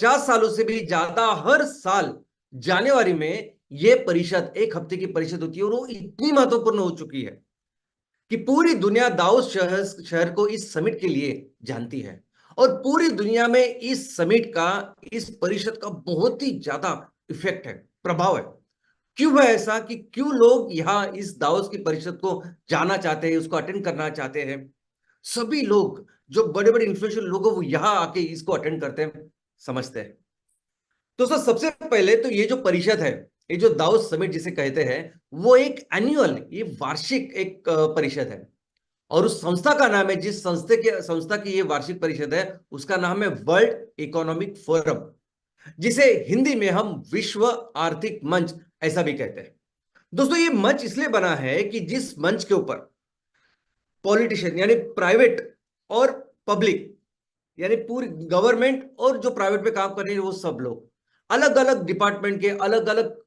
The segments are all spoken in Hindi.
50 सालों से भी ज्यादा हर साल जनवरी में ये परिषद, एक हफ्ते की परिषद होती है, और वो इतनी महत्वपूर्ण हो चुकी है कि पूरी दुनिया दावोस शहर शहर को इस समिट के लिए जानती है। और पूरी दुनिया में इस समिट का, इस परिषद का बहुत ही ज्यादा इफेक्ट है, प्रभाव है। क्यों है ऐसा कि क्यों लोग यहाँ इस दावोस की परिषद को जानना चाहते हैं, उसको अटेंड करना चाहते हैं? सभी लोग जो बड़े बड़े इन्फ्लुएंशियल लोग हैं वो यहाँ आके इसको अटेंड करते हैं, समझते हैं। तो सर सबसे पहले तो ये जो परिषद है, ये जो दावोस समिट जिसे कहते हैं, वो एक एनुअल, ये वार्षिक एक परिषद है। और उस संस्था का नाम है, जिस संस्था की ये वार्षिक परिषद है, उसका नाम है वर्ल्ड इकोनॉमिक फोरम, जिसे हिंदी में हम विश्व आर्थिक मंच ऐसा भी कहते हैं। दोस्तों ये मंच इसलिए बना है कि जिस मंच के ऊपर पॉलिटिशियन यानी प्राइवेट और पब्लिक, यानी पूरी गवर्नमेंट और जो प्राइवेट में काम कर रहे हैं वो सब लोग, अलग अलग डिपार्टमेंट के अलग अलग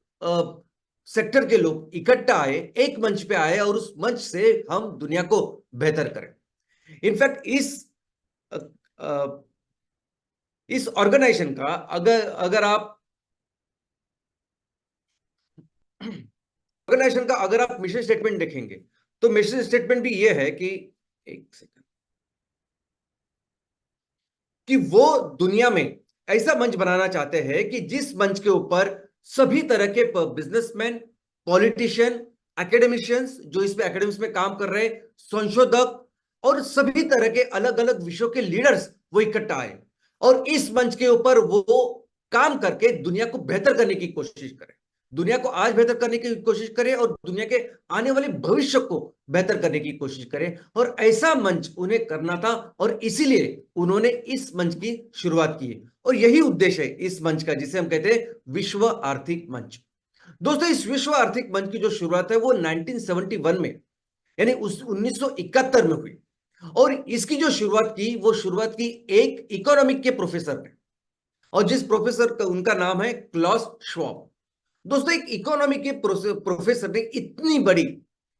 सेक्टर के लोग इकट्ठा आए, एक मंच पे आए, और उस मंच से हम दुनिया को बेहतर करें। इनफैक्ट अ, अ, इस ऑर्गेनाइजेशन का अगर अगर आप ऑर्गेनाइजेशन का अगर आप मिशन स्टेटमेंट देखेंगे, तो मिशन स्टेटमेंट भी ये है कि, एक सेकंड, कि वो दुनिया में ऐसा मंच बनाना चाहते हैं कि जिस मंच के ऊपर सभी तरह के बिजनेसमैन, पॉलिटिशियन, एकेडमिशियंस, जो इसमें एकेडमिक्स में काम कर रहे हैं, संशोधक, और सभी तरह के अलग अलग विषयों के लीडर्स वो इकट्ठा आए, और इस मंच के ऊपर वो काम करके दुनिया को बेहतर करने की कोशिश करें, दुनिया को आज बेहतर करने की कोशिश करें, और दुनिया के आने वाले भविष्य को बेहतर करने की कोशिश करें। और ऐसा मंच उन्हें करना था, और इसीलिए उन्होंने इस मंच की शुरुआत की है। और यही उद्देश्य है इस मंच का, जिसे हम कहते हैं विश्व आर्थिक मंच। दोस्तों इस विश्व आर्थिक मंच की जो शुरुआत है वो 1971 में, यानी उस 1971 में हुई। और इसकी जो शुरुआत की, वो शुरुआत की एक इकोनॉमिक के प्रोफेसर ने, और जिस प्रोफेसर का, उनका नाम है क्लॉस श्वाब। दोस्तों एक इकोनॉमी के प्रोफेसर ने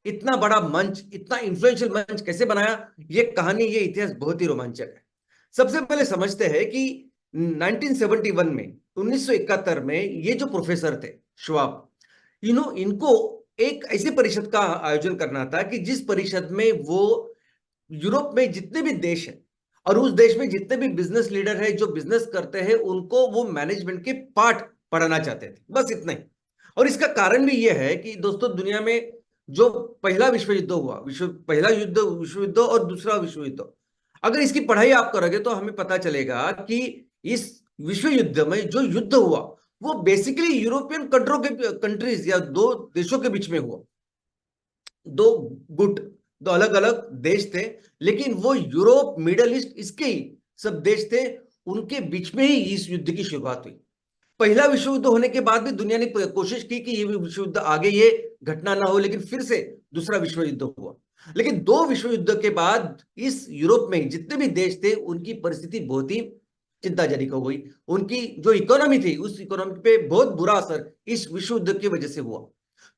इतना बड़ा मंच, इतना इन्फ्लुएंशियल मंच कैसे बनाया? ये कहानी, ये इतिहास बहुत ही रोमांचक है। सबसे पहले समझते हैं कि 1971 में, 1971 में ये जो प्रोफेसर थे श्वाब, इनको एक ऐसी परिषद का आयोजन करना था कि जिस परिषद में वो यूरोप में जितने भी देश हैं, और उस देश में जितने भी बिजनेस लीडर हैं जो बिजनेस करते हैं, उनको वो मैनेजमेंट के पार्ट पढ़ाना चाहते थे, बस इतना ही। और इसका कारण भी यह है कि दोस्तों दुनिया में जो पहला विश्व युद्ध हुआ, विश्व युद्ध और दूसरा विश्व युद्ध, अगर इसकी पढ़ाई आप करोगे तो हमें पता चलेगा कि इस विश्व युद्ध में जो युद्ध हुआ वो बेसिकली यूरोपियन कंट्रीज या दो देशों के बीच में हुआ। दो गुट, दो अलग अलग देश थे, लेकिन वो यूरोप, मिडल ईस्ट, इसके ही सब देश थे, उनके बीच में ही इस युद्ध की शुरुआत हुई। पहला विश्व युद्ध होने के बाद भी दुनिया ने कोशिश की कि ये विश्व युद्ध आगे ये घटना ना हो, लेकिन फिर से दूसरा विश्व युद्ध हुआ। लेकिन दो विश्व युद्ध के बाद इस यूरोप में जितने भी देश थे, उनकी परिस्थिति बहुत ही चिंताजनक हो गई। उनकी जो इकोनॉमी थी, उस इकोनॉमी पे बहुत बुरा असर इस विश्व युद्ध की वजह से हुआ।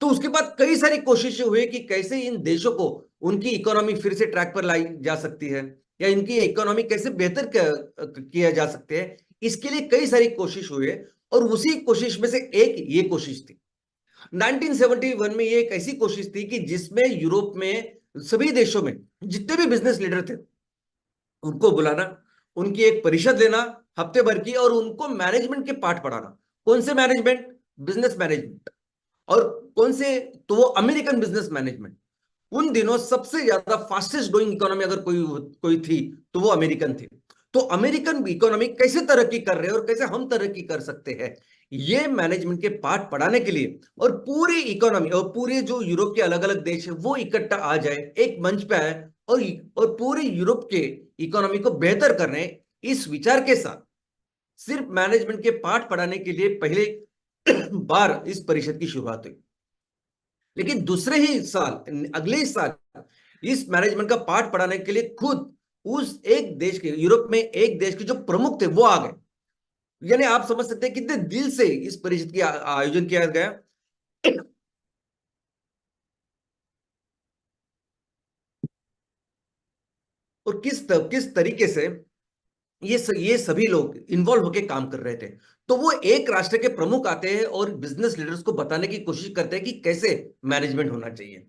तो उसके बाद कई सारी कोशिशें हुई कि कैसे इन देशों को, उनकी इकोनॉमी फिर से ट्रैक पर लाई जा सकती है, या इनकी इकोनॉमी कैसे बेहतर किया जा सकते हैं। इसके लिए कई सारी कोशिश हुई है, और उसी कोशिश में से एक ये कोशिश थी। 1971 में ये एक ऐसी कोशिश थी कि जिसमें यूरोप में सभी देशों में जितने भी बिजनेस लीडर थे, उनको बुलाना, उनकी एक परिषद लेना हफ्ते भर की, और उनको मैनेजमेंट के पाठ पढ़ाना। कौन से मैनेजमेंट? Business management. और कौन से? तो वो अमेरिकन बिजनेस मैनेजमेंट। उन दिनों सबसे ज्यादा फास्टेस्ट ग्रोइंग इकोनॉमी अगर कोई कोई थी, तो वो अमेरिकन थी। तो अमेरिकन इकोनॉमी कैसे तरक्की कर रहे हैं और कैसे हम तरक्की कर सकते हैं, ये मैनेजमेंट के पार्ट पढ़ाने के लिए, और पूरी इकोनॉमी और पूरे जो यूरोप के अलग अलग देश है वो इकट्ठा आ जाए, एक मंच पे आए, और पूरे यूरोप के इकोनॉमी को बेहतर करने, इस विचार के साथ सिर्फ मैनेजमेंट के पार्ट पढ़ाने के लिए पहले बार इस परिषद की शुरुआत हुई। लेकिन दूसरे ही साल, अगले ही साल, इस मैनेजमेंट का पाठ पढ़ाने के लिए खुद उस एक देश के, यूरोप में एक देश के जो प्रमुख थे वो आ गए। यानी आप समझ सकते हैं कितने दिल से इस परिषद की आयोजन किया गया, और किस तरीके से ये सभी लोग इन्वॉल्व होकर काम कर रहे थे। तो वो एक राष्ट्र के प्रमुख आते हैं और बिजनेस लीडर्स को बताने की कोशिश करते हैं कि कैसे मैनेजमेंट होना चाहिए।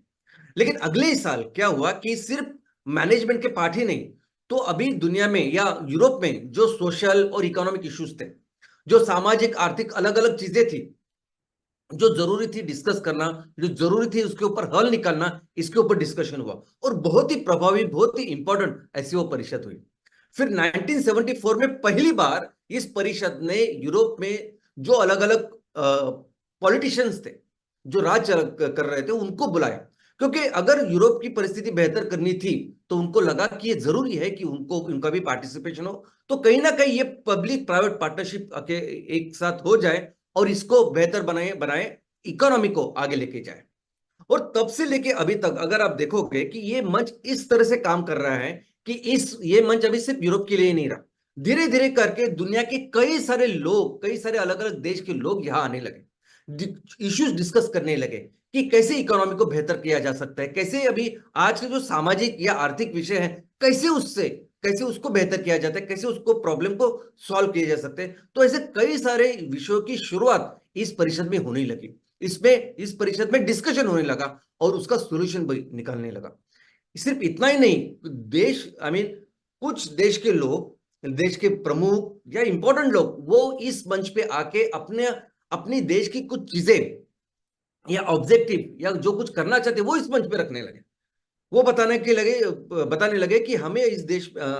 लेकिन अगले ही साल क्या हुआ कि सिर्फ मैनेजमेंट के पार्ट ही नहीं, तो अभी दुनिया में या यूरोप में जो सोशल और इकोनॉमिक इश्यूज थे, जो सामाजिक आर्थिक अलग अलग चीजें थी, जो जरूरी थी डिस्कस करना, जो जरूरी थी उसके ऊपर हल निकालना, इसके ऊपर डिस्कशन हुआ और बहुत ही प्रभावी, बहुत ही इंपॉर्टेंट ऐसी वो परिषद हुई। फिर 1974 में पहली बार इस परिषद ने यूरोप में जो अलग अलग पॉलिटिशियंस थे, जो राज कर रहे थे, उनको बुलाया, क्योंकि अगर यूरोप की परिस्थिति बेहतर करनी थी तो उनको लगा कि ये जरूरी है कि उनको उनका भी पार्टिसिपेशन हो। तो कहीं ना कहीं ये पब्लिक प्राइवेट पार्टनरशिप एक साथ हो जाए और इसको बेहतर बनाए बनाए इकोनॉमी को आगे लेके जाए। और तब से लेके अभी तक अगर आप देखोगे कि ये मंच इस तरह से काम कर रहा है कि इस ये मंच अभी सिर्फ यूरोप के लिए ही नहीं रहा, धीरे धीरे करके दुनिया के कई सारे लोग, कई सारे अलग अलग देश के लोग यहां आने लगे, इश्यूज डिस्कस करने लगे कि कैसे इकोनॉमी को बेहतर किया जा सकता है, कैसे अभी आज के जो सामाजिक या आर्थिक विषय है, कैसे उसको बेहतर किया जाता है, कैसे उसको प्रॉब्लम को सॉल्व किया जा सकते हैं। तो ऐसे कई सारे विषयों की शुरुआत इस परिषद में होने लगी, इस परिषद में डिस्कशन होने लगा और उसका सॉल्यूशन भी निकलने लगा। सिर्फ इतना ही नहीं, देश आई मीन कुछ देश के लोग, देश के प्रमुख या इंपॉर्टेंट लोग, वो इस मंच पे आके अपने अपनी देश की कुछ चीजें या ऑब्जेक्टिव या जो कुछ करना चाहते वो इस मंच पे रखने लगे। वो बताने लगे कि हमें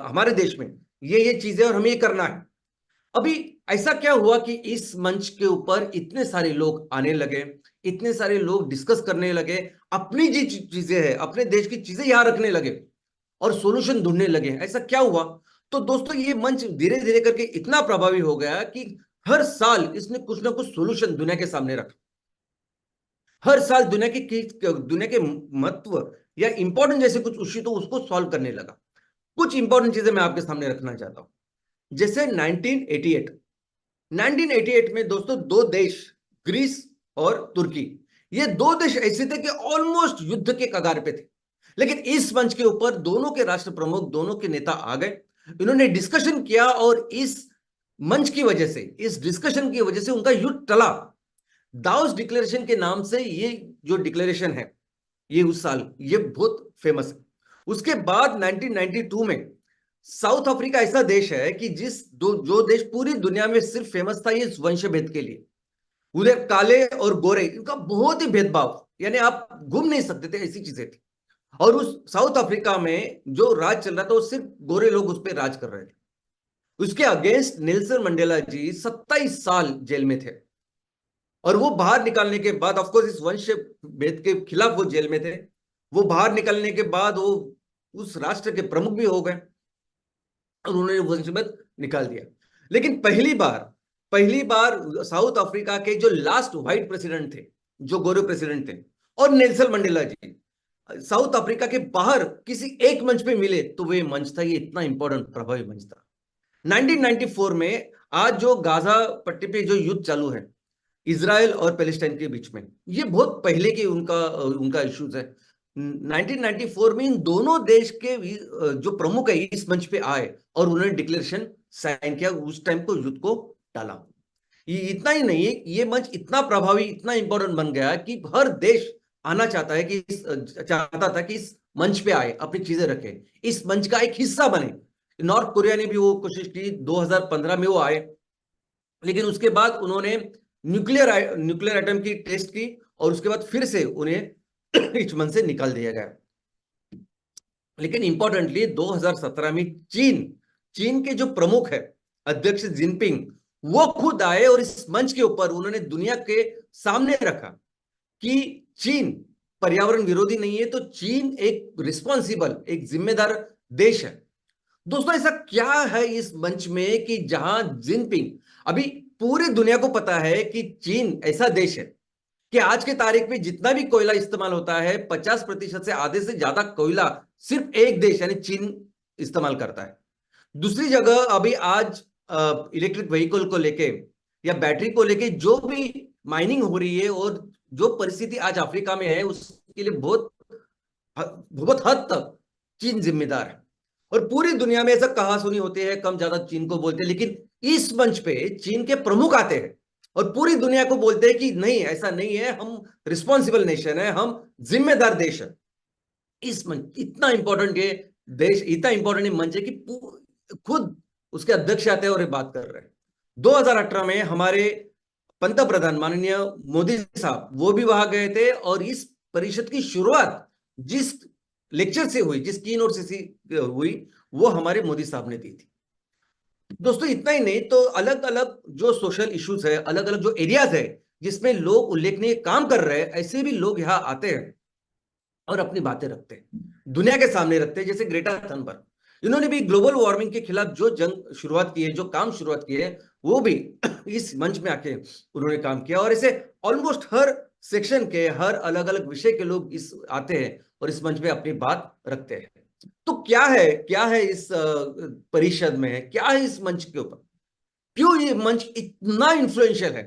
हमारे देश में ये चीजें और हमें ये करना है। अभी ऐसा क्या हुआ कि इस मंच के ऊपर इतने सारे लोग आने लगे, इतने सारे लोग डिस्कस करने लगे, अपनी जी चीजें हैं, अपने देश की चीजें यहां रखने लगे और सॉल्यूशन ढूंढने लगे। ऐसा क्या हुआ? तो दोस्तों ये मंच धीरे धीरे करके इतना प्रभावी हो गया कि हर साल इसने कुछ ना कुछ सॉल्यूशन दुनिया के सामने रखा। हर साल दुनिया के महत्व या इंपॉर्टेंट जैसे कुछ इश्यू तो उसको सॉल्व करने लगा। कुछ इंपॉर्टेंट चीजें मैं आपके सामने रखना चाहता हूं। जैसे 1988 में दोस्तों दो देश, ग्रीस और तुर्की, ये दो देश ऐसे थे कि ऑलमोस्ट युद्ध के कगार पे थे। लेकिन इस मंच के ऊपर दोनों के राष्ट्र प्रमुख, दोनों के नेता आ गए, इन्होंने डिस्कशन किया और इस मंच की वजह से, इस डिस्कशन की वजह से उनका युद्ध टला। दाउस डिक्लेरेशन के नाम से ये जो डिक्लेरेशन है, ये उस साल ये बहुत फेमस है। उसके बाद 1992 में साउथ अफ्रीका ऐसा देश है कि जो देश पूरी दुनिया में सिर्फ फेमस था ये वंश भेद के लिए। उधर काले और गोरे, इनका बहुत ही भेदभाव, यानी आप घूम नहीं सकते थे, ऐसी चीजें थी। और उस साउथ अफ्रीका में जो राज चल रहा था वो सिर्फ गोरे लोग उस पर राज कर रहे थे। उसके अगेंस्ट नेल्सन मंडेला जी 27 साल जेल में थे और वो बाहर निकालने के बाद, ऑफकोर्स इस वंश भेद के खिलाफ वो जेल में थे, वो बाहर निकलने के बाद वो उस राष्ट्र के प्रमुख भी हो गए और उन्होंने वंश भेद निकाल दिया। लेकिन पहली बार साउथ अफ्रीका के जो लास्ट व्हाइट प्रेसिडेंट थे, जो गोरे प्रेसिडेंट थे, और नेल्सन मंडेला जी साउथ अफ्रीका के बाहर किसी एक मंच पे मिले तो वे मंच था, ये इतना इंपॉर्टेंट प्रभावी मंच था। 1994 में आज जो गाजा पट्टी पे जो युद्ध चालू है इजराइल और पैलेस्टाइन के बीच में, ये बहुत पहले के उनका उनका इश्यूज है। 1994 में इन दोनों देश के जो प्रमुख है इस मंच पे आए और उन्होंने डिक्लेरेशन साइन किया, उस टाइम को युद्ध को टाला। ये इतना ही नहीं, ये मंच इतना प्रभावी, इतना इंपॉर्टेंट बन गया कि हर देश आना चाहता है कि चाहता था कि इस मंच पे आए, अपनी चीजें रखे, इस मंच का एक हिस्सा बने। नॉर्थ कोरिया ने भी वो कोशिश की, 2015 में वो आए, लेकिन उसके बाद उन्होंने न्यूक्लियर एटम की टेस्ट की और उसके बाद फिर से उन्हें इस मंच से निकाल दिया गया। लेकिन इंपॉर्टेंटली 2017 में चीन के जो प्रमुख है अध्यक्ष जिनपिंग, वो खुद आए और इस मंच के ऊपर उन्होंने दुनिया के सामने रखा कि चीन पर्यावरण विरोधी नहीं है, तो चीन एक रिस्पॉन्सिबल, एक जिम्मेदार देश है। दोस्तों ऐसा क्या है इस मंच में कि जहां जिनपिंग, अभी पूरी दुनिया को पता है कि चीन ऐसा देश है कि आज के तारीख में जितना भी कोयला इस्तेमाल होता है 50% से आधे से ज्यादा कोयला सिर्फ एक देश यानी चीन इस्तेमाल करता है। दूसरी जगह अभी आज इलेक्ट्रिक व्हीकल को लेके या बैटरी को लेके जो भी माइनिंग हो रही है और जो परिस्थिति आज अफ्रीका में है, उसके लिए बहुत बहुत हद तक चीन जिम्मेदार है। और पूरी दुनिया में ऐसा कहा सुनी होती है, कम ज्यादा चीन को बोलते हैं, लेकिन इस मंच पे चीन के प्रमुख आते हैं और पूरी दुनिया को बोलते हैं कि नहीं, ऐसा नहीं है, हम रिस्पॉन्सिबल नेशन है, हम जिम्मेदार देश है। इस मंच इतना इंपॉर्टेंट ये देश, इतना इंपॉर्टेंट मंच है कि खुद उसके अध्यक्ष आते हैं और ये बात कर रहे हैं। 2018 में हमारे पंत प्रधान माननीय मोदी साहब वो भी वहां गए थे और इस परिषद की शुरुआत जिस लेक्चर से हुई, जिस की नोट से हुई, वो हमारे मोदी साहब ने दी थी। दोस्तों इतना ही नहीं, तो अलग अलग जो सोशल इश्यूज है, अलग अलग जो एरियाज है जिसमें लोग उल्लेखनीय काम कर रहे हैं, ऐसे भी लोग यहाँ आते हैं और अपनी बातें रखते हैं, दुनिया के सामने रखते हैं। जैसे ग्रेटा थनबर्ग, इन्होंने भी ग्लोबल वार्मिंग के खिलाफ जो जंग शुरुआत की है, जो काम शुरुआत किए है, वो भी इस मंच में आके उन्होंने काम किया। और ऐसे ऑलमोस्ट हर सेक्शन के, हर अलग अलग विषय के लोग इस आते हैं और इस मंच पे अपनी बात रखते हैं। तो क्या है इस परिषद में, क्या है इस मंच के ऊपर, क्यों ये मंच इतना इन्फ्लुएंशियल है,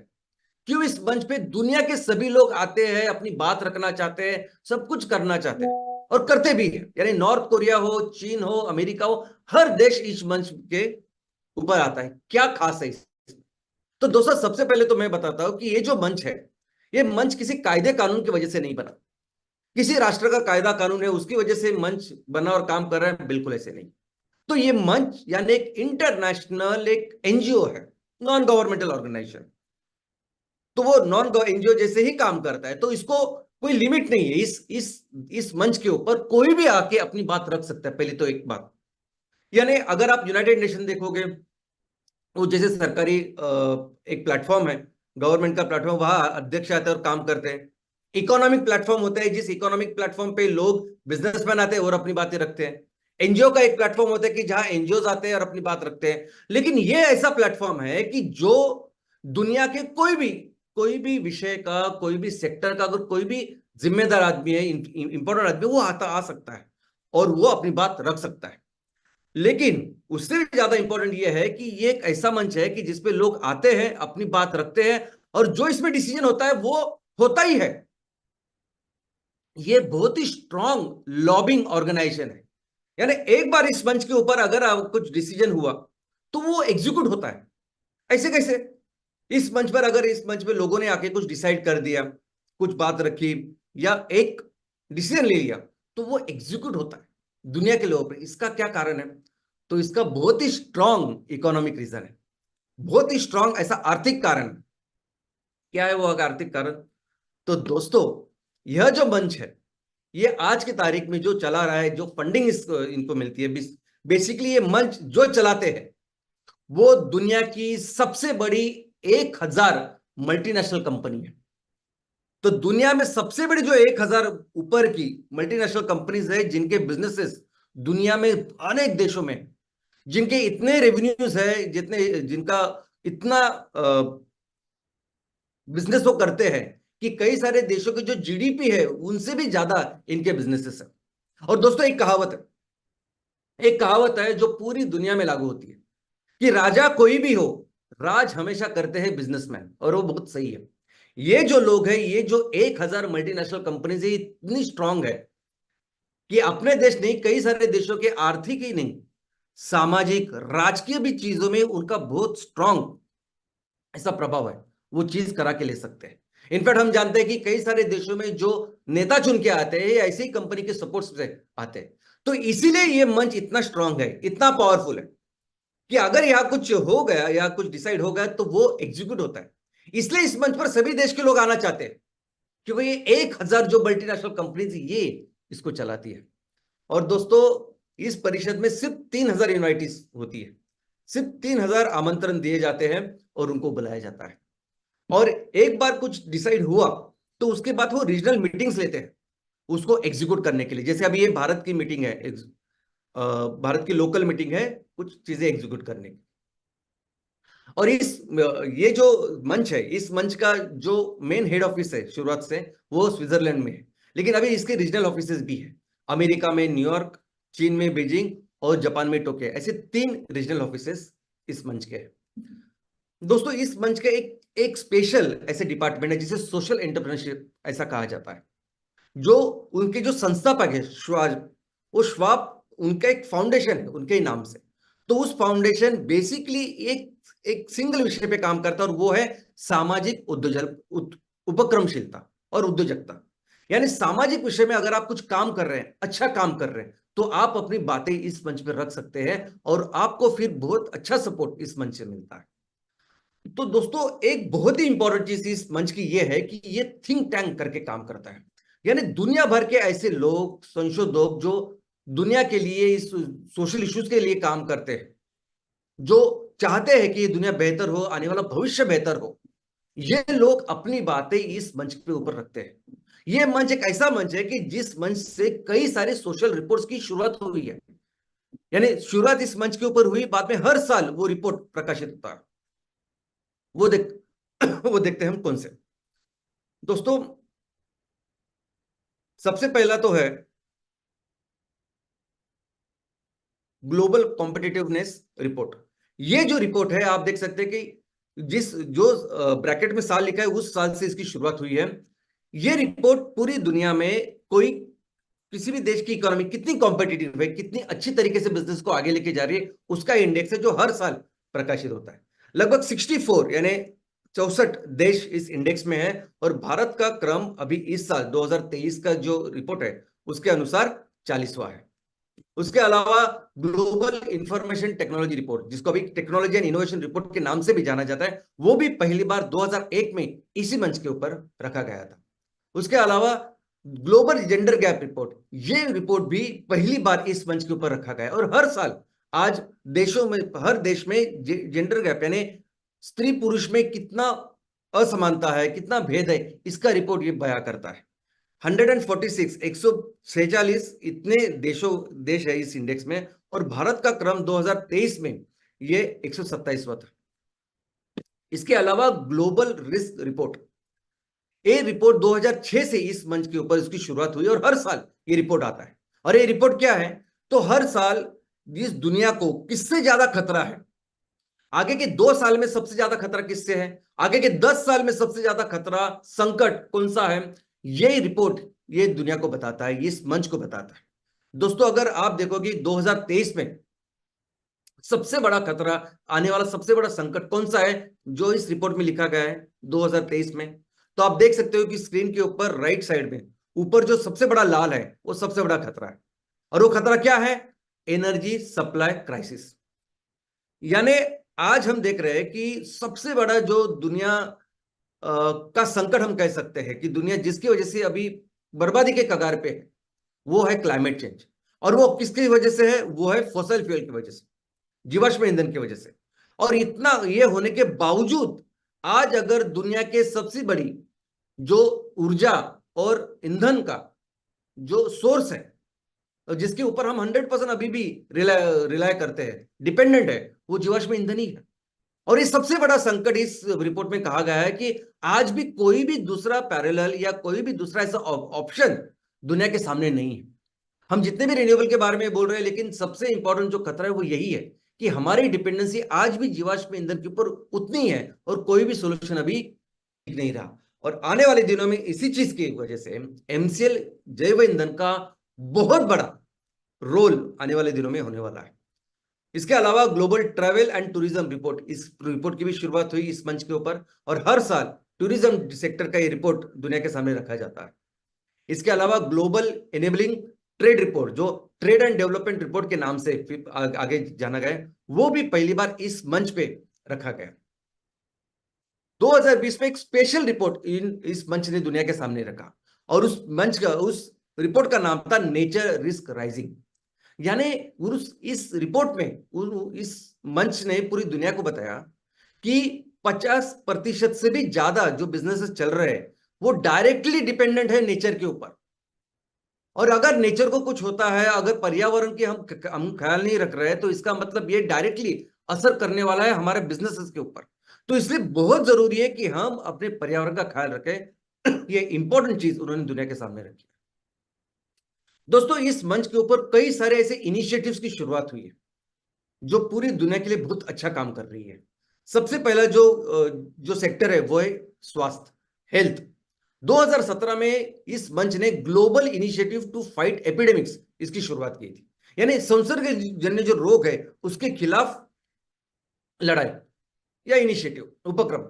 क्यों इस मंच पे दुनिया के सभी लोग आते हैं, अपनी बात रखना चाहते हैं, सब कुछ करना चाहते हैं और करते भी हैं। यानी नॉर्थ कोरिया हो, चीन हो, अमेरिका हो, हर देश इस मंच के ऊपर आता है। क्या खास है इसमें? तो दोस्तों सबसे पहले तो मैं बताता हूं कि ये जो मंच है, ये मंच किसी कायदे कानून की वजह से नहीं बना, किसी राष्ट्र का कायदा कानून है उसकी वजह से मंच बना और काम कर रहा है, बिल्कुल ऐसे नहीं। तो ये मंच यानी एक इंटरनेशनल एक एनजीओ है, नॉन गवर्नमेंटल ऑर्गेनाइजेशन। तो वो नॉन एनजीओ जैसे ही काम करता है, तो इसको कोई लिमिट नहीं है। इस मंच के ऊपर कोई भी आके अपनी बात रख सकता है, पहले तो एक बात। यानी अगर आप यूनाइटेड नेशन देखोगे, वो जैसे सरकारी एक प्लेटफॉर्म है, गवर्नमेंट का प्लेटफॉर्म, वहां अध्यक्ष आते हैं और काम करते हैं। इकोनॉमिक प्लेटफॉर्म होता है, जिस इकोनॉमिक प्लेटफॉर्म पे लोग बिजनेसमैन आते हैं और अपनी बातें रखते हैं। एनजीओ का एक प्लेटफॉर्म होता है कि जहां एनजीओ आते हैं और अपनी बात रखते हैं। लेकिन ये ऐसा प्लेटफॉर्म है कि जो दुनिया के कोई भी विषय का, कोई भी सेक्टर का, अगर कोई भी जिम्मेदार आदमी है, इंपॉर्टेंट आदमी, वो आ सकता है और वो अपनी बात रख सकता है। लेकिन उससे भी ज्यादा इंपॉर्टेंट यह है कि ये एक ऐसा मंच है कि जिसपे लोग आते हैं, अपनी बात रखते हैं और जो इसमें डिसीजन होता है वो होता ही है। ये बहुत ही स्ट्रांग लॉबिंग ऑर्गेनाइजेशन है। यानी एक बार इस मंच के ऊपर अगर कुछ डिसीजन हुआ तो वो एग्जीक्यूट होता है। ऐसे कैसे? इस मंच पर, अगर इस मंच पे लोगों ने आके कुछ डिसाइड कर दिया, कुछ बात रखी या एक डिसीजन ले लिया, तो वो एग्जीक्यूट होता है दुनिया के लोगों पे। इसका क्या कारण है? तो इसका बहुत ही स्ट्रांग इकोनॉमिक रीजन है, बहुत ही स्ट्रांग ऐसा आर्थिक कारण है। क्या है वो आर्थिक कारण? तो दोस्तों यह जो मंच है, ये आज की तारीख में जो चला रहा है, जो फंडिंग इनको मिलती है, बेसिकली ये मंच जो चलाते हैं वो दुनिया की सबसे बड़ी 1000 मल्टीनेशनल कंपनी है। तो दुनिया में सबसे बड़ी जो 1000 ऊपर की मल्टीनेशनल कंपनीज है, जिनके बिजनेसेस दुनिया में अनेक देशों में, जिनके इतने रेवेन्यूज है, जितने जिनका इतना बिजनेस वो करते हैं कि कई सारे देशों के जो जीडीपी है उनसे भी ज्यादा इनके बिजनेसेस है। और दोस्तों एक कहावत है जो पूरी दुनिया में लागू होती है कि राजा कोई भी हो, राज हमेशा करते हैं बिजनेसमैन। और वो बहुत सही है। ये जो लोग हैं, ये जो 1000 मल्टीनेशनल कंपनीज है, इतनी स्ट्रांग है कि अपने देश नहीं, कई सारे देशों के आर्थिक ही नहीं, सामाजिक राजकीय भी चीजों में उनका बहुत स्ट्रांग ऐसा प्रभाव है, वो चीज करा के ले सकते हैं। इनफैक्ट हम जानते हैं कि कई सारे देशों में जो नेता चुन के आते हैं, ऐसी ही कंपनी के सपोर्ट से आते हैं। तो इसीलिए ये मंच इतना स्ट्रांग है, इतना पावरफुल है कि अगर यहां कुछ हो गया या कुछ डिसाइड हो गया तो वो एग्जीक्यूट होता है। इसलिए इस मंच पर सभी देश के लोग आना चाहते हैं, क्योंकि ये 1000 जो मल्टीनेशनल कंपनीज ये इसको चलाती है। और दोस्तों इस परिषद में सिर्फ 3000 इन्वाइटीज होती है, सिर्फ 3000 आमंत्रण दिए जाते हैं और उनको बुलाया जाता है। और एक बार कुछ डिसाइड हुआ तो उसके बाद वो रीजनल मीटिंग्स लेते हैं उसको एग्जीक्यूट करने के लिए। जैसे अभी ये भारत की मीटिंग है, भारत की लोकल मीटिंग है कुछ चीजें एग्जीक्यूट करने की। और ये जो मंच है, इस मंच का जो मेन हेड ऑफिस है शुरुआत से, वो स्विट्जरलैंड में है। लेकिन अभी इसके रीजनल ऑफिसेज भी है, अमेरिका में न्यूयॉर्क, चीन में बीजिंग और जापान में टोक्यो। ऐसे 3 रीजनल ऑफिसेज इस मंच के हैं। दोस्तों इस मंच का एक स्पेशल ऐसे डिपार्टमेंट है जिसे सोशल एंटरप्रेन्योरशिप ऐसा कहा जाता है। जो उनके जो संस्थापक है श्वाब, वो श्वाब उनका एक फाउंडेशन है उनके ही नाम से। तो उस फाउंडेशन बेसिकली एक सिंगल विषय पे काम करता है और वो है सामाजिक उपक्रमशीलता और उद्योजकता। यानी सामाजिक विषय में अगर आप कुछ काम कर रहे हैं, अच्छा काम कर रहे हैं, तो आप अपनी बातें इस मंच पर रख सकते हैं और आपको फिर बहुत अच्छा सपोर्ट इस मंच से मिलता है। तो दोस्तों एक बहुत ही इंपॉर्टेंट चीज इस मंच की यह है कि ये थिंक टैंक करके काम करता है। यानी दुनिया भर के ऐसे लोग, संशोधक जो दुनिया के लिए, इस सोशल इश्यूज के लिए काम करते हैं, जो चाहते हैं कि ये दुनिया बेहतर हो, आने वाला भविष्य बेहतर हो, ये लोग अपनी बातें इस मंच पे ऊपर रखते हैं। ये मंच एक ऐसा मंच है कि जिस मंच से कई सारे सोशल रिपोर्ट्स की शुरुआत हुई है। यानी शुरुआत इस मंच के ऊपर हुई, बाद में हर साल वो रिपोर्ट प्रकाशित होता है। वो देख वो देखते हैं हम कौन से। दोस्तों सबसे पहला तो है ग्लोबल कॉम्पिटिटिवनेस रिपोर्ट। ये जो रिपोर्ट है आप देख सकते हैं कि जिस जो ब्रैकेट में साल लिखा है उस साल से इसकी शुरुआत हुई है। ये रिपोर्ट पूरी दुनिया में कोई किसी भी देश की इकोनॉमी कितनी कॉम्पिटिटिव है, कितनी अच्छी तरीके से बिजनेस को आगे लेके जा रही है, उसका इंडेक्स है जो हर साल प्रकाशित होता है। लगभग 64 यानी 64 देश इस इंडेक्स में है और भारत का क्रम अभी इस साल 2023 का जो रिपोर्ट है उसके अनुसार 40वां है। उसके अलावा ग्लोबल इंफॉर्मेशन टेक्नोलॉजी रिपोर्ट, जिसको अभी टेक्नोलॉजी एंड इनोवेशन रिपोर्ट के नाम से भी जाना जाता है, वो भी पहली बार 2001 में इसी मंच के ऊपर रखा गया था। उसके अलावा ग्लोबल जेंडर गैप रिपोर्ट, ये रिपोर्ट भी पहली बार इस मंच के ऊपर रखा गया है और हर साल आज देशों में, हर देश में जेंडर गैप यानी स्त्री पुरुष में कितना असमानता है, कितना भेद है, इसका रिपोर्ट ये बयां करता है। 146 146 इतने देश है इस इंडेक्स में और भारत का क्रम 2023 में ये 127वां था। इसके अलावा ग्लोबल रिस्क रिपोर्ट, ये रिपोर्ट 2006 से इस मंच के ऊपर इसकी शुरुआत हुई और हर साल ये रिपोर्ट आता है। और ये रिपोर्ट क्या है, तो हर साल इस दुनिया को किससे ज्यादा खतरा है, आगे के 2 साल में सबसे ज्यादा खतरा किससे है, आगे के 10 साल में सबसे ज्यादा खतरा संकट कौन सा है, ये रिपोर्ट ये दुनिया को बताता है, इस मंच को बताता है। दोस्तों अगर आप देखोगे 2023 में सबसे बड़ा खतरा, आने वाला सबसे बड़ा संकट कौन सा है जो इस रिपोर्ट में लिखा गया है 2023 में, तो आप देख सकते हो कि स्क्रीन के ऊपर राइट साइड में ऊपर जो सबसे बड़ा लाल है वो सबसे बड़ा खतरा है। और वो खतरा क्या है, एनर्जी सप्लाई क्राइसिस। यानी आज हम देख रहे हैं कि सबसे बड़ा जो दुनिया का संकट हम कह सकते हैं कि दुनिया जिसकी वजह से अभी बर्बादी के कगार पे है, वो है क्लाइमेट चेंज। और वो किसकी वजह से है, वो है फॉसिल फ्यूल की वजह से, जीवाश्म ईंधन की वजह से। और इतना ये होने के बावजूद आज अगर दुनिया के सबसे बड़ी जो ऊर्जा और ईंधन का जो सोर्स है, जिसके ऊपर हम 100% अभी भी रिलाय करते हैं, डिपेंडेंट है, वो जीवाश्म ईंधन ही है। और ये सबसे बड़ा संकट इस रिपोर्ट में कहा गया है कि आज भी कोई भी दूसरा पैरेलल या कोई भी दूसरा ऐसा ऑप्शन दुनिया के सामने नहीं है। हम जितने भी रिन्यूएबल के बारे में बोल रहे हैं, लेकिन सबसे इंपॉर्टेंट जो खतरा है वो यही है कि हमारी डिपेंडेंसी आज भी जीवाश्म ईंधन के ऊपर उतनी है और कोई भी सोल्यूशन अभी नहीं रहा। और आने वाले दिनों में इसी चीज की वजह से एमसीएल जैव ईंधन का बहुत बड़ा रोल आने वाले दिनों में होने वाला है। इसके अलावा global travel and tourism report, इस रिपोर्ट की भी शुरुआत हुई इस मंच के ऊपर और हर साल टूरिज्म सेक्टर का ये रिपोर्ट दुनिया के सामने रखा जाता है। इसके अलावा ग्लोबल एनेबलिंग ट्रेड रिपोर्ट, जो ट्रेड एंड डेवलपमेंट रिपोर्ट के नाम से आगे जाना गया, वो भी पहली बार इस मंच पे रखा गया। 2020 में एक स्पेशल रिपोर्ट इस मंच ने दुनिया के सामने रखा और उस रिपोर्ट का नाम था नेचर रिस्क राइजिंग। यानी इस रिपोर्ट में इस मंच ने पूरी दुनिया को बताया कि 50% से भी ज्यादा जो बिजनेसेस चल रहे हैं वो डायरेक्टली डिपेंडेंट है नेचर के ऊपर। और अगर नेचर को कुछ होता है, अगर पर्यावरण की हम ख्याल नहीं रख रहे हैं, तो इसका मतलब ये डायरेक्टली असर करने वाला है हमारे बिजनेसेस के ऊपर। तो इसलिए बहुत जरूरी है कि हम अपने पर्यावरण का ख्याल रखें। ये इंपॉर्टेंट चीज उन्होंने दुनिया के सामने रखी। दोस्तों इस मंच के ऊपर कई सारे ऐसे इनिशिएटिव्स की शुरुआत हुई है जो पूरी दुनिया के लिए बहुत अच्छा काम कर रही है। सबसे पहला जो सेक्टर है वो है स्वास्थ्य, हेल्थ। 2017 में इस मंच ने global initiative to fight epidemics इसकी शुरुआत की थी। यानी संसर्ग जन्य जो रोग है उसके खिलाफ लड़ाई या इनिशिएटिव, उपक्रम।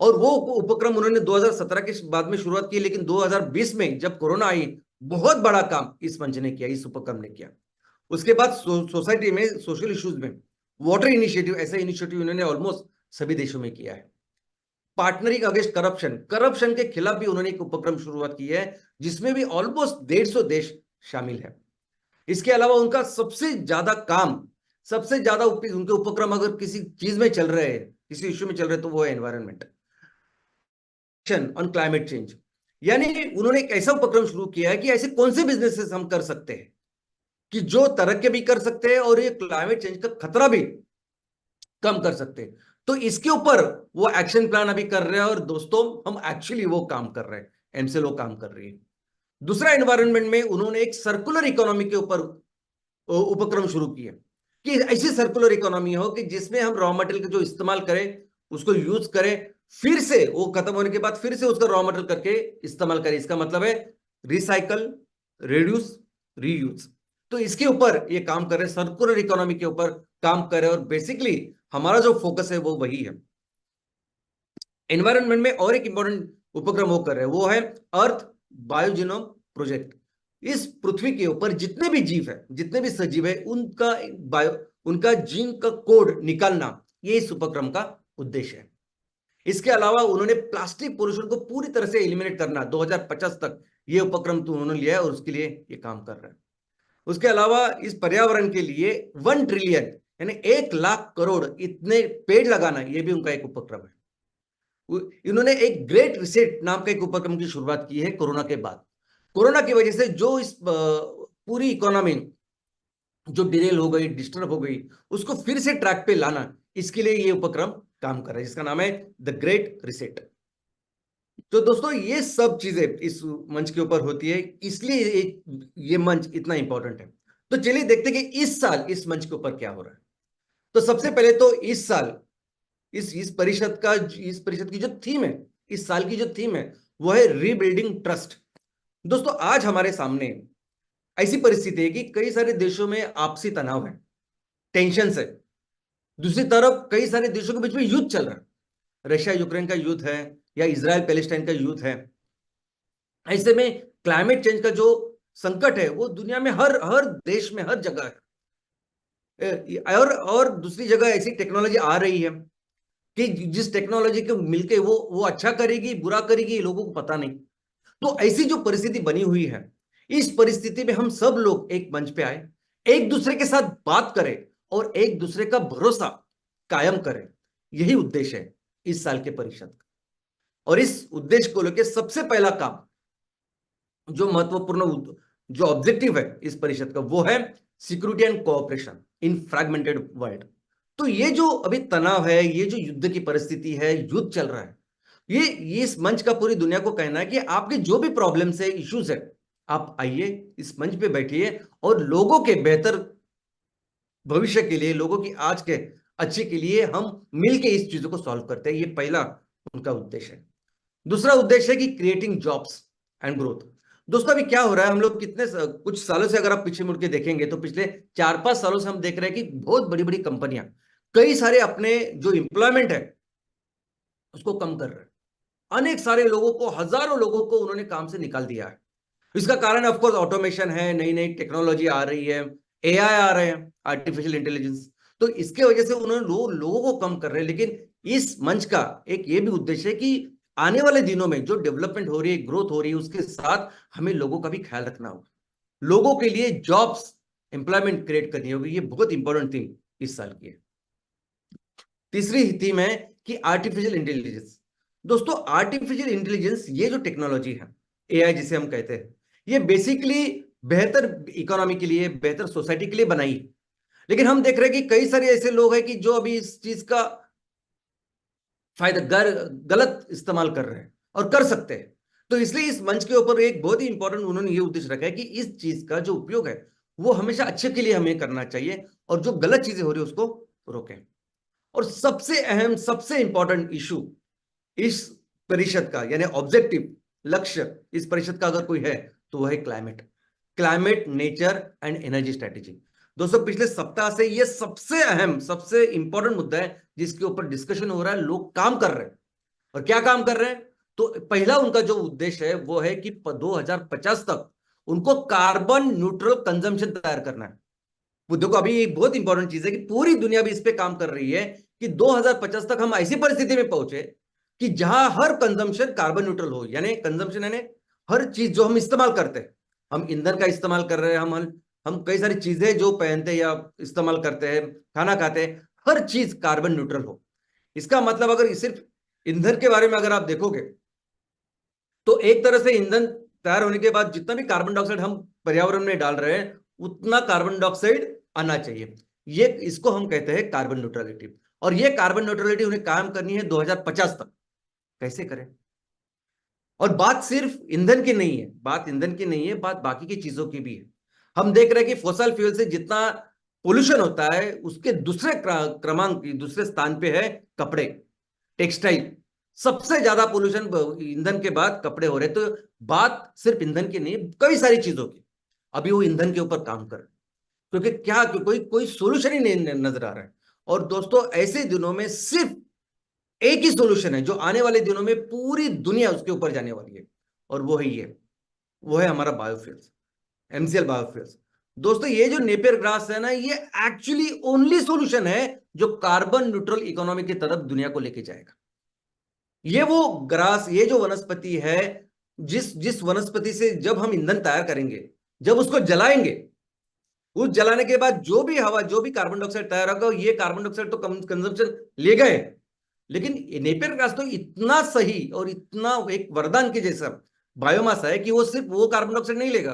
और वो उपक्रम उन्होंने 2017 के बाद में शुरुआत की, लेकिन 2020 में जब कोरोना आई, बहुत बड़ा काम इस मंच ने किया, इस उपक्रम ने किया। उसके बाद सोसाइटी में, सोशल इश्यूज में वाटर इनिशिएटिव, ऐसा इनिशिएटिव इन्होंने ऑलमोस्ट सभी देशों में किया है। पार्टनरिंग अगेंस्ट करप्शन, करप्शन के खिलाफ भी उन्होंने एक उपक्रम शुरुआत की है, जिसमें भी ऑलमोस्ट 150 देश शामिल है। इसके अलावा उनका सबसे ज्यादा काम, सबसे ज्यादा उनके उपक्रम अगर किसी चीज में चल रहे हैं, किसी इश्यू में चल रहे हैं, तो वो है एनवायरनमेंट ऑन क्लाइमेट चेंज। यानी उन्होंने एक ऐसा उपक्रम शुरू किया है कि ऐसे कौन से बिजनेसेस हम कर सकते हैं कि जो तरक्की भी कर सकते हैं और ये क्लाइमेट चेंज का खतरा भी कम कर सकते हैं। तो इसके ऊपर वो एक्शन प्लान अभी कर रहे हैं, और दोस्तों हम एक्चुअली वो काम कर रहे हैं, एमसेल वो काम कर रही है। दूसरा, एनवायरनमेंट में उन्होंने एक सर्कुलर इकोनॉमी के ऊपर उपक्रम शुरू किया कि ऐसी सर्कुलर इकोनॉमी हो कि जिसमें हम रॉ मटेरियल का जो इस्तेमाल करें उसको यूज करें, फिर से वो खत्म होने के बाद फिर से उसका रॉ मटेरियल करके इस्तेमाल करें। इसका मतलब है रिसाइकल, रिड्यूस, रीयूज। तो इसके ऊपर ये काम कर रहे हैं, सर्कुलर इकोनॉमी के ऊपर काम कर रहे हैं, और बेसिकली हमारा जो फोकस है वो वही है। एनवायरनमेंट में और एक इंपॉर्टेंट उपक्रम वो कर रहे हैं, वो है अर्थ बायोजीनोम प्रोजेक्ट। इस पृथ्वी के ऊपर जितने भी जीव है, जितने भी सजीव है, उनका जीन का कोड निकालना, ये इस उपक्रम का उद्देश्य है। इसके अलावा उन्होंने प्लास्टिक पोल्यूशन को पूरी तरह से एलिमिनेट करना 2050 तक, ये उपक्रम तो उन्होंने लिया है और उसके लिए ये काम कर रहे हैं। उसके अलावा इस पर्यावरण के लिए 1 ट्रिलियन यानी 1 लाख करोड़ इतने पेड़ लगाना, ये भी उनका एक उपक्रम है। इन्होंने एक ग्रेट रिसेट नाम का एक उपक्रम की शुरुआत की है कोरोना के बाद। कोरोना की वजह से जो इस पूरी इकोनॉमी जो डिरेल हो गई, डिस्टर्ब हो गई, उसको फिर से ट्रैक पे लाना, इसके लिए ये उपक्रम काम कर रहा है, जिसका नाम है द ग्रेट रिसेट। तो दोस्तों ये सब चीजें इस मंच के ऊपर होती है, इसलिए ये मंच इतना इंपॉर्टेंट है। तो चलिए देखते हैं कि इस साल इस मंच के ऊपर क्या हो रहा है। तो सबसे पहले तो इस साल इस परिषद की जो थीम है, इस साल की जो थीम है, वो है रीबिल्डिंग ट्रस्ट। दोस्तों आज हमारे सामने ऐसी परिस्थिति है कि कई सारे देशों में आपसी तनाव है, टेंशन है। दूसरी तरफ कई सारे देशों के बीच में युद्ध चल रहा है, रशिया यूक्रेन का युद्ध है या इजराइल पैलेस्टाइन का युद्ध है। ऐसे में क्लाइमेट चेंज का जो संकट है वो दुनिया में हर हर देश में हर जगह है। और दूसरी जगह ऐसी टेक्नोलॉजी आ रही है कि जिस टेक्नोलॉजी को मिलके वो अच्छा करेगी, बुरा करेगी, लोगों को पता नहीं। तो ऐसी जो परिस्थिति बनी हुई है, इस परिस्थिति में हम सब लोग एक मंच पे आए, एक दूसरे के साथ बात करें और एक दूसरे का भरोसा कायम करें। यही उद्देश्य है इस साल के परिषद का। और इस उद्देश्य को लेकर सबसे पहला काम, जो महत्वपूर्ण जो ऑब्जेक्टिव है इस परिषद का, वो है security and cooperation in fragmented world. तो ये जो अभी तनाव है, ये जो युद्ध की परिस्थिति है, युद्ध चल रहा है, ये इस मंच का पूरी दुनिया को कहना है कि आपके जो भी प्रॉब्लम्स है, इश्यूज है, आप आइए इस मंच पे बैठिए और लोगों के बेहतर भविष्य के लिए, लोगों की आज के अच्छे के लिए हम मिलके इस चीजों को सॉल्व करते हैं। ये पहला उनका उद्देश्य है। दूसरा उद्देश्य है कि क्रिएटिंग जॉब्स एंड ग्रोथ। दोस्तों अभी क्या हो रहा है, हम लोग कुछ सालों से अगर आप पीछे मुड़ के देखेंगे तो पिछले 4-5 सालों से हम देख रहे हैं कि बहुत बड़ी बड़ी कंपनियां कई सारे अपने जो एम्प्लॉयमेंट है उसको कम कर रहे हैं। अनेक सारे लोगों को, हजारों लोगों को उन्होंने काम से निकाल दिया है। इसका कारण ऑफकोर्स ऑटोमेशन है, नई नई टेक्नोलॉजी आ रही है, एआई आ रहे हैं, आर्टिफिशियल इंटेलिजेंस। तो इसके वजह से उन्होंने लोगों को कम कर रहे हैं। लेकिन इस मंच का एक ये भी उद्देश्य है कि आने वाले दिनों में जो डेवलपमेंट हो रही है, ग्रोथ हो रही है, उसके साथ हमें लोगों का भी ख्याल रखना होगा। लोगों के लिए जॉब्स, एम्प्लॉयमेंट क्रिएट करनी होगी। ये बहुत इंपॉर्टेंट थीम इस साल की है। तीसरी थीम है कि आर्टिफिशियल इंटेलिजेंस। दोस्तों आर्टिफिशियल इंटेलिजेंस, ये जो टेक्नोलॉजी है, एआई जिसे हम कहते हैं, ये बेसिकली बेहतर इकोनॉमी के लिए, बेहतर सोसाइटी के लिए बनाई। लेकिन हम देख रहे हैं कि कई सारे ऐसे लोग हैं कि जो अभी इस चीज का फायदा गलत इस्तेमाल कर रहे हैं और कर सकते हैं। तो इसलिए इस मंच के ऊपर एक बहुत ही इंपॉर्टेंट उन्होंने ये उद्देश्य रखा है कि इस चीज का जो उपयोग है वो हमेशा अच्छे के लिए हमें करना चाहिए, और जो गलत चीजें हो रही है उसको रोकें। और सबसे अहम, सबसे इंपॉर्टेंट इशू इस परिषद का, यानी ऑब्जेक्टिव, लक्ष्य इस परिषद का अगर कोई है तो वह है climate, nature and energy strategy. दोस्तों पिछले सप्ताह से ये सबसे अहम, सबसे इंपॉर्टेंट मुद्दा है जिसके ऊपर डिस्कशन हो रहा है, लोग काम कर रहे हैं। और क्या काम कर रहे हैं? तो पहला उनका जो उद्देश्य है वो है कि 2050 तक उनको कार्बन न्यूट्रल कंजम्पशन तैयार करना है। वो देखो, अभी एक बहुत इंपॉर्टेंट चीज है कि पूरी दुनिया भी इस पे काम कर रही है कि 2050 तक हम ऐसी परिस्थिति में पहुंचे कि जहां हर कंजम्पशन कार्बन न्यूट्रल हो। यानी कंजम्पशन यानी हर चीज जो हम इस्तेमाल करते हैं, हम ईंधन का इस्तेमाल कर रहे हैं, हम कई सारी चीजें जो पहनते हैं या इस्तेमाल करते हैं, खाना खाते हैं, हर चीज कार्बन न्यूट्रल हो। इसका मतलब अगर सिर्फ ईंधन के बारे में अगर आप देखोगे तो एक तरह से ईंधन तैयार होने के बाद जितना भी कार्बन डाइऑक्साइड हम पर्यावरण में डाल रहे हैं उतना कार्बन डाइऑक्साइड आना चाहिए। ये इसको हम कहते हैं कार्बन न्यूट्रलिटी। और ये कार्बन न्यूट्रलिटी उन्हें कायम करनी है 2050 तक। कैसे करें? और बात सिर्फ ईंधन की नहीं है, बात ईंधन की नहीं है, बात बाकी की चीजों की भी है। हम देख रहे हैं कि फॉसिल फ्यूल से जितना पोल्यूशन होता है उसके दूसरे क्रमांक, दूसरे स्थान पे है कपड़े, टेक्सटाइल। सबसे ज्यादा पोल्यूशन ईंधन के बाद कपड़े हो रहे। तो बात सिर्फ ईंधन की नहीं, कई सारी चीजों की। अभी वो ईंधन के ऊपर काम कर रहे हैं क्योंकि क्या कि कोई कोई सोल्यूशन ही नहीं नजर आ रहा है। और दोस्तों ऐसे दिनों में सिर्फ एक ही सोल्यूशन है जो आने वाले दिनों में पूरी दुनिया उसके ऊपर जाने वाली है, और वो है ये, वो है हमारा बायोफ्यूल्स, एमसीएल बायोफ्यूल्स। दोस्तों ये जो नेपियर ग्रास है ना, ये एक्चुअली ओनली सॉल्यूशन है जो कार्बन न्यूट्रल इकोनॉमी की तरफ दुनिया को लेके जाएगा। ये वो ग्रास, ये जो वनस्पति है, जिस जिस वनस्पति से जब हम ईंधन तैयार करेंगे, जब उसको जलाएंगे, उस जलाने के बाद जो भी हवा, जो भी कार्बन डाइऑक्साइड तैयार होगा, ये कार्बन डाइऑक्साइड तो कंजम्पशन ले गए, लेकिन नेपियर ग्रास तो इतना सही और इतना एक वरदान के जैसा बायोमास है कि वो सिर्फ वो कार्बन डाइऑक्साइड नहीं लेगा।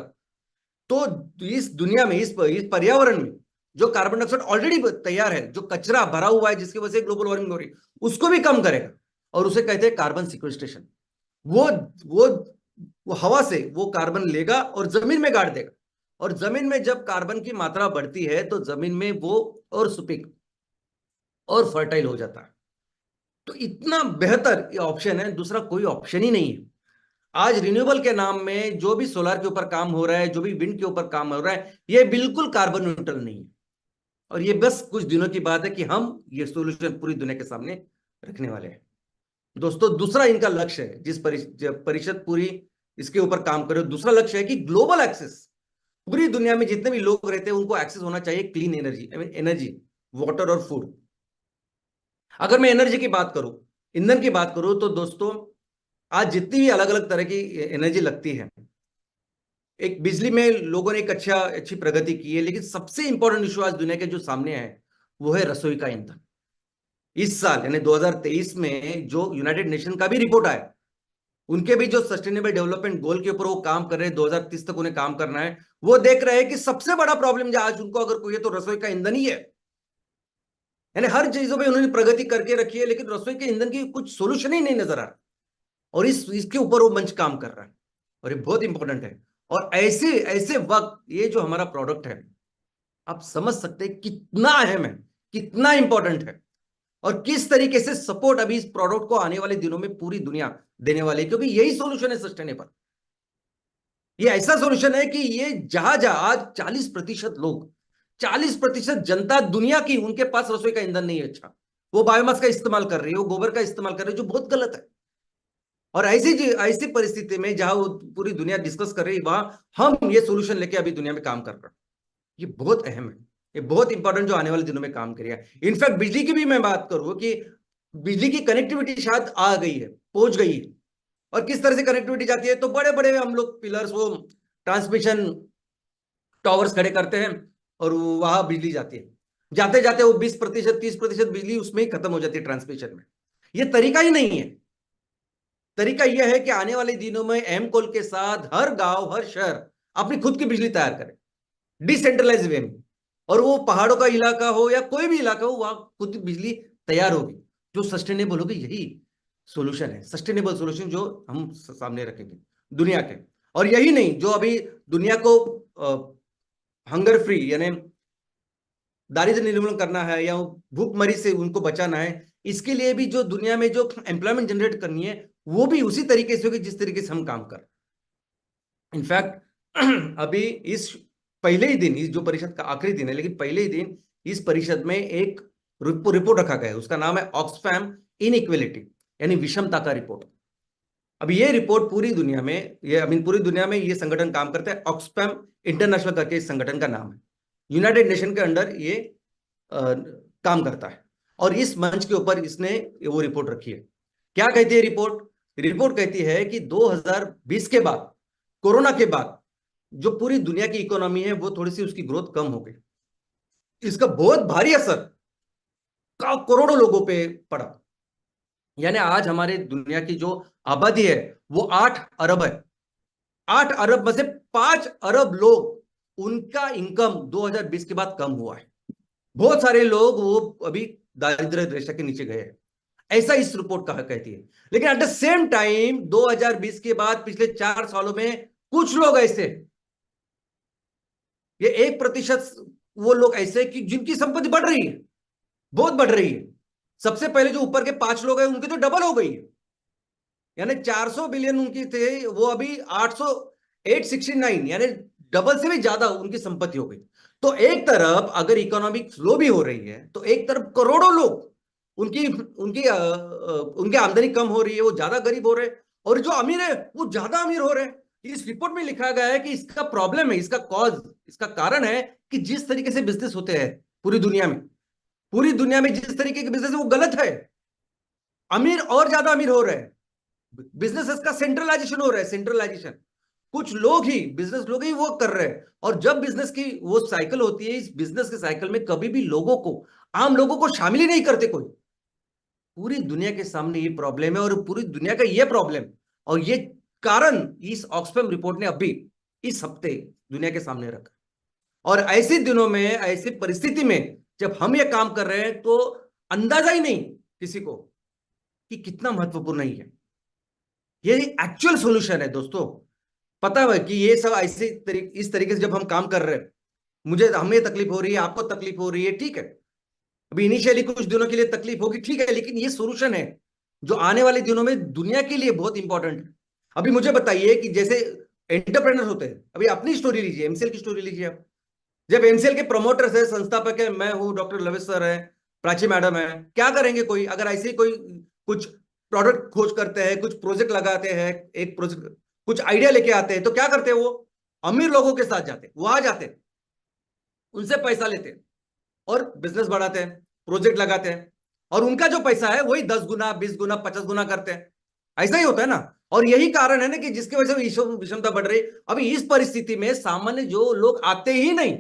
तो इस दुनिया में, इस पर्यावरण में जो कार्बन डाइऑक्साइड ऑलरेडी तैयार है, जो कचरा भरा हुआ है जिसकी वजह से ग्लोबल वार्मिंग हो रही है, उसको भी कम करेगा। और उसे कहते हैं कार्बन सिक्वेस्ट्रेशन। वो वो वो हवा से वो कार्बन लेगा और जमीन में गाड़ देगा। और जमीन में जब कार्बन की मात्रा बढ़ती है तो जमीन में वो और सुपीक और फर्टाइल हो जाता है। तो इतना बेहतर ऑप्शन है, दूसरा कोई ऑप्शन ही नहीं है। आज रिन्यूएबल के नाम में जो भी सोलर के ऊपर काम हो रहा है, जो भी विंड के ऊपर काम हो रहा है, ये बिल्कुल कार्बन न्यूट्रल नहीं है। और ये बस कुछ दिनों की बात है कि हम ये सॉल्यूशन पूरी दुनिया के सामने रखने वाले हैं। दोस्तों दूसरा इनका लक्ष्य है, जिस परिषद पूरी इसके ऊपर काम करे, दूसरा लक्ष्य है कि ग्लोबल एक्सेस, पूरी दुनिया में जितने भी लोग रहते हैं उनको एक्सेस होना चाहिए क्लीन एनर्जी, एनर्जी, वाटर और फूड। अगर मैं एनर्जी की बात करूं, ईंधन की बात करूं, तो दोस्तों आज जितनी भी अलग अलग तरह की एनर्जी लगती है, एक बिजली में लोगों ने एक अच्छी प्रगति की है, लेकिन सबसे इंपॉर्टेंट इशू आज दुनिया के जो सामने है वो है रसोई का ईंधन। इस साल यानी 2023 में जो यूनाइटेड नेशन का भी रिपोर्ट आया, उनके भी जो सस्टेनेबल डेवलपमेंट गोल के ऊपर वो काम कर रहे हैं, 2030 तक उन्हें काम करना है, वो देख रहे हैं कि सबसे बड़ा प्रॉब्लम जो आज उनको अगर कोई है तो रसोई का ईंधन ही है। यानी हर चीजों पे उन्होंने प्रगति करके रखी है, लेकिन रसोई के ईंधन की कुछ सोल्यूशन ही नहीं नजर आ रहा। और इसके ऊपर वो मंच काम कर रहा है, और ये बहुत इंपॉर्टेंट है। और ऐसे ऐसे वक्त ये जो हमारा प्रोडक्ट है, आप समझ सकते हैं कितना अहम है, कितना इंपॉर्टेंट है, और किस तरीके से सपोर्ट अभी इस प्रोडक्ट को आने वाले दिनों में पूरी दुनिया देने वाली है, क्योंकि यही सॉल्यूशन है सस्टेनेबल। ये ऐसा सॉल्यूशन है कि ये जहां जहां आज 40% लोग, 40% जनता दुनिया की, उनके पास रसोई का ईंधन नहीं है। अच्छा, वो बायोमास का इस्तेमाल कर रही है, वो गोबर का इस्तेमाल कर रही है, जो बहुत गलत है। और ऐसी परिस्थिति में जहां वो पूरी दुनिया डिस्कस कर रही है, वहां हम ये सॉल्यूशन लेके अभी दुनिया में काम कर रहे हैं। ये बहुत अहम है, ये बहुत इंपॉर्टेंट जो आने वाले दिनों में काम करेगा। इनफैक्ट बिजली की भी मैं बात करूं कि बिजली की कनेक्टिविटी शायद आ गई है, पहुंच गई है। और किस तरह से कनेक्टिविटी जाती है, तो बड़े बड़े हम लोग पिलर्स, वो ट्रांसमिशन टावर्स खड़े करते हैं और वहां बिजली जाती है। जाते जाते वो 20%, 30% बिजली उसमें ही खत्म हो जाती है ट्रांसमिशन में। ये तरीका ही नहीं है। तरीका यह है कि आने वाले दिनों में एमकोल के साथ हर गांव, हर शहर अपनी खुद की बिजली तैयार करे, डिसेंट्रलाइज वे में। और वो पहाड़ों का इलाका हो या कोई भी इलाका हो, वहां खुद बिजली तैयार होगी जो सस्टेनेबल होगी। यही सॉल्यूशन है, सस्टेनेबल सॉल्यूशन जो हम सामने रखेंगे दुनिया के। और यही नहीं, जो अभी दुनिया को हंगर फ्री यानी दारिद्र्य निर्मूलन करना है या भूखमरी से उनको बचाना है, इसके लिए भी जो दुनिया में जो एम्प्लॉयमेंट जनरेट करनी है, वो भी उसी तरीके से होगी जिस तरीके से हम काम कर। इनफैक्ट अभी इस पहले ही दिन, इस जो परिषद का आखिरी दिन है, लेकिन पहले ही दिन इस परिषद में एक रिपोर्ट रखा गया है, उसका नाम है ऑक्सफैम इनइक्वलिटी, यानी विषमता का रिपोर्ट। अब ये रिपोर्ट पूरी दुनिया में, ये आई मीन पूरी दुनिया में ये संगठन काम करता है, ऑक्सफैम इंटरनेशनल करके इस संगठन का नाम है, यूनाइटेड नेशन के अंडर ये काम करता है। और इस मंच के ऊपर इसने वो रिपोर्ट रखी है। क्या कहती है रिपोर्ट? रिपोर्ट कहती है कि 2020 के बाद, कोरोना के बाद, जो पूरी दुनिया की इकोनॉमी है वो थोड़ी सी उसकी ग्रोथ कम हो गई। इसका बहुत भारी असर करोड़ों लोगों पे पड़ा। यानी आज हमारे दुनिया की जो आबादी है वो 8 अरब है। 8 अरब में से 5 अरब लोग, उनका इनकम 2020 के बाद कम हुआ है। बहुत सारे लोग वो अभी दारिद्र्य रेखा के नीचे गए हैं, ऐसा इस रिपोर्ट कहा कहती है। लेकिन एट द सेम टाइम 2020 के बाद पिछले 4 सालों में कुछ लोग ऐसे, ये 1% वो लोग ऐसे कि जिनकी संपत्ति बढ़ रही है, बहुत बढ़ रही है। सबसे पहले जो ऊपर के 5 लोग हैं उनकी तो डबल हो गई है, यानी 400 बिलियन उनकी थे, वो अभी 869, यानी डबल से भी ज्यादा उनकी संपत्ति हो गई। तो एक तरफ अगर इकोनॉमिक स्लो भी हो रही है, तो एक तरफ करोड़ों लोग, उनकी उनकी उनकी आमदनी कम हो रही है, वो ज्यादा गरीब हो रहे हैं, और जो अमीर है वो ज्यादा अमीर हो रहे हैं। इस रिपोर्ट में लिखा गया है कि इसका प्रॉब्लम है, इसका कॉज, इसका कारण है कि जिस तरीके से बिजनेस होते हैं पूरी दुनिया में, पूरी दुनिया में जिस तरीके के बिजनेस है वो गलत है। अमीर और ज्यादा अमीर हो रहे हैं, बिजनेसेस का सेंट्रलाइजेशन हो रहा है, सेंट्रलाइजेशन। कुछ लोग ही, बिजनेस लोग ही वो कर रहे हैं। और जब बिजनेस की वो साइकिल होती है, इस बिजनेस के साइकिल में कभी भी लोगों को, आम लोगों को शामिल ही नहीं करते कोई। पूरी दुनिया के सामने ये प्रॉब्लम है, और पूरी दुनिया का ये प्रॉब्लम और ये कारण इस ऑक्सफैम रिपोर्ट ने अभी इस हफ्ते दुनिया के सामने रखा। और ऐसे दिनों में, ऐसी परिस्थिति में जब हम ये काम कर रहे हैं, तो अंदाजा ही नहीं किसी को कि कितना महत्वपूर्ण नहीं है। ये एक्चुअल सॉल्यूशन है दोस्तों। पता है कि ये सब ऐसे इस तरीके से जब हम काम कर रहे हैं, मुझे, हमें तकलीफ हो रही है, आपको तकलीफ हो रही है, ठीक है, अभी इनिशियली कुछ दिनों के लिए तकलीफ होगी, ठीक है, लेकिन ये सॉल्यूशन है जो आने वाले दिनों में दुनिया के लिए बहुत इंपॉर्टेंट है। अभी मुझे बताइए कि जैसे एंटरप्रेनर होते हैं, अभी अपनी स्टोरी लीजिए, एमसीएल की स्टोरी लीजिए आप। जब एमसीएल के प्रमोटर्स है, संस्थापक है, मैं हूं, डॉक्टर लवेश सर है, प्राची मैडम है, क्या करेंगे कोई अगर ऐसे ही कोई कुछ प्रोडक्ट खोज करते हैं, कुछ प्रोजेक्ट लगाते हैं, एक प्रोजेक्ट, कुछ आइडिया लेके आते हैं, तो क्या करते हैं वो? अमीर लोगों के साथ जाते हैं, वहां जाते हैं, उनसे पैसा लेते हैं और बिजनेस बढ़ाते हैं, प्रोजेक्ट लगाते हैं, और उनका जो पैसा है वही 10 गुना, 20 गुना, 50 गुना करते हैं। ऐसा ही होता है ना। और यही कारण है ना कि जिसकी वजह से विषमता बढ़ रही। अभी इस परिस्थिति में सामान्य जो लोग आते ही नहीं,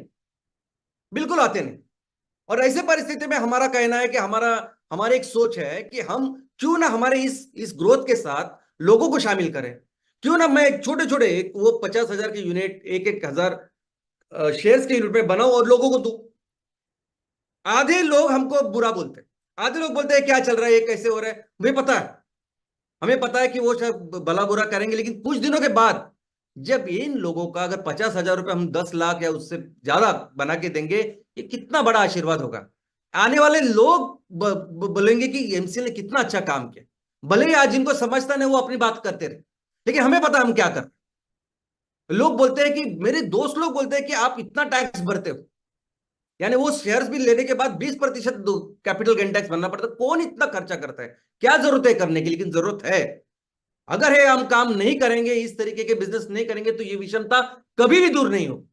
बिल्कुल आते नहीं। और ऐसे परिस्थिति में हमारा कहना है कि हमारी एक सोच है कि हम क्यों ना हमारे इस ग्रोथ के साथ लोगों को शामिल करें। क्यों ना मैं एक छोटे छोटे, वो 50,000 के यूनिट, 1,000 शेयर्स के यूनिट में बनाऊं और लोगों को दूं। आधे लोग हमको बुरा बोलते हैं, आधे लोग बोलते हैं क्या चल रहा है, ये कैसे हो रहा है। मुझे पता है, हमें पता है कि वो शायद भला बुरा करेंगे, लेकिन कुछ दिनों के बाद जब इन लोगों का अगर 50,000 रुपए हम 10 लाख या उससे ज्यादा बना के देंगे, ये कितना बड़ा आशीर्वाद होगा। आने वाले लोग बोलेंगे कि एमसीएल ने कितना अच्छा काम किया। भले ही आज जिनको समझता नहीं वो अपनी बात करते रहे, लेकिन हमें पता हम क्या कर। लोग बोलते हैं कि, मेरे दोस्त लोग बोलते हैं कि आप इतना टैक्स भरते हो, यानी वो शेयर्स भी लेने के बाद 20% कैपिटल गेन टैक्स भरना पड़ता है। कौन इतना खर्चा करता है? क्या जरूरत है करने की? लेकिन जरूरत है। अगर है हम काम नहीं करेंगे, इस तरीके के बिजनेस नहीं करेंगे, तो ये विषमता कभी भी दूर नहीं होगी।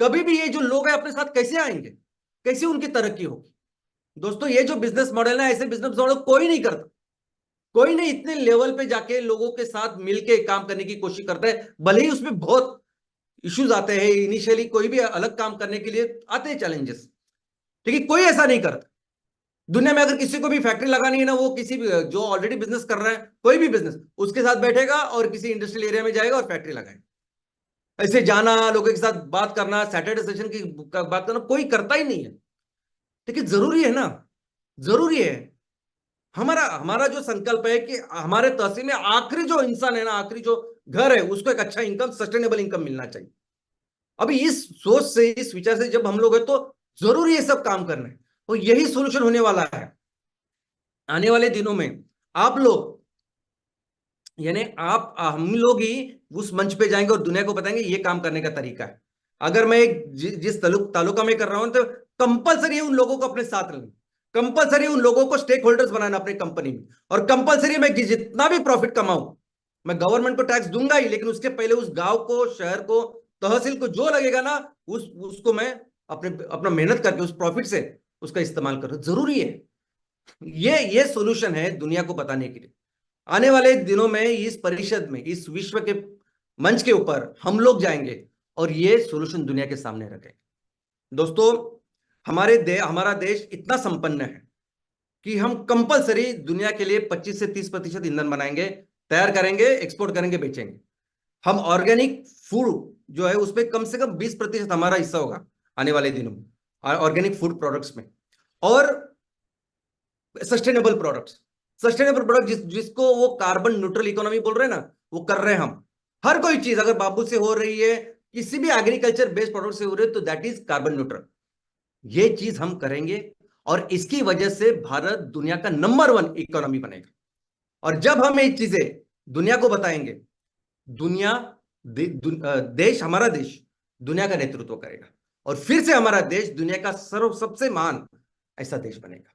कभी भी ये जो लोग हैं अपने साथ कैसे आएंगे, कैसे उनकी तरक्की होगी? दोस्तों, ये जो बिजनेस मॉडल है, ऐसे बिजनेस मॉडल कोई नहीं करता। कोई नहीं इतने लेवल पे जाके लोगों के साथ मिलके काम करने की कोशिश करता है। भले ही उसमें बहुत इश्यूज आते हैं इनिशियली, कोई भी अलग काम करने के लिए आते हैं चैलेंजेस, लेकिन कोई ऐसा नहीं करता। दुनिया में अगर किसी को भी फैक्ट्री लगानी है ना, वो किसी भी जो ऑलरेडी बिजनेस कर रहा है, कोई भी बिजनेस, उसके साथ बैठेगा और किसी इंडस्ट्रियल एरिया में जाएगा और फैक्ट्री लगाएगा। ऐसे जाना, लोगों के साथ बात करना, सैटरडे सेशन की बात करना, कोई करता ही नहीं है। लेकिन जरूरी है ना, जरूरी है। हमारा हमारा जो संकल्प है कि हमारे तहसील में आखिरी जो इंसान है ना, आखिरी जो घर है, उसको एक अच्छा इनकम, सस्टेनेबल इनकम मिलना चाहिए। अभी इस सोच से, इस विचार से जब हम लोग हैं, तो जरूरी है सब काम करना है, और यही सोल्यूशन होने वाला है आने वाले दिनों में। आप लोग, यानी आप, हम लोग ही उस मंच पे जाएंगे और दुनिया को बताएंगे ये काम करने का तरीका है। अगर मैं जिस तालुका में कर रहा हूं, तो कंपलसरी उन लोगों को अपने साथ लेना, कंपलसरी उन लोगों को स्टेक होल्डर्स बनाना अपनी कंपनी में, और कंपलसरी मैं जितना भी प्रॉफिट कमाऊं, मैं गवर्नमेंट को टैक्स दूंगा ही, लेकिन उसके पहले उस गांव को, शहर को, तहसील को जो लगेगा ना, उसको मैं अपने अपना मेहनत करके उस प्रॉफिट से उसका इस्तेमाल करूं, जरूरी है। ये सॉल्यूशन है दुनिया को बताने के लिए। आने वाले दिनों में इस परिषद में, इस विश्व के मंच के ऊपर हम लोग जाएंगे और ये सॉल्यूशन दुनिया के सामने रखेंगे। दोस्तों, हमारा देश इतना संपन्न है कि हम कंपलसरी दुनिया के लिए 25 से 30% ईंधन बनाएंगे, तैयार करेंगे, एक्सपोर्ट करेंगे, बेचेंगे। हम ऑर्गेनिक फूड जो है उसमें कम से कम 20% हमारा हिस्सा होगा आने वाले दिनों में, ऑर्गेनिक फूड प्रोडक्ट्स में। और सस्टेनेबल प्रोडक्ट्स, सस्टेनेबल प्रोडक्ट जिसको वो कार्बन न्यूट्रल इकोनॉमी बोल रहे हैं ना, वो कर रहे हैं हम। हर कोई चीज अगर बाबू से हो रही है, किसी भी एग्रीकल्चर बेस्ड प्रोडक्ट से हो रही है, तो दैट इज कार्बन न्यूट्रल। ये चीज हम करेंगे और इसकी वजह से भारत दुनिया का नंबर 1 इकोनॉमी बनेगा। और जब हम ये चीजें दुनिया को बताएंगे, दुनिया देश, हमारा देश दुनिया का नेतृत्व करेगा, और फिर से हमारा देश दुनिया का सबसे महान ऐसा देश बनेगा।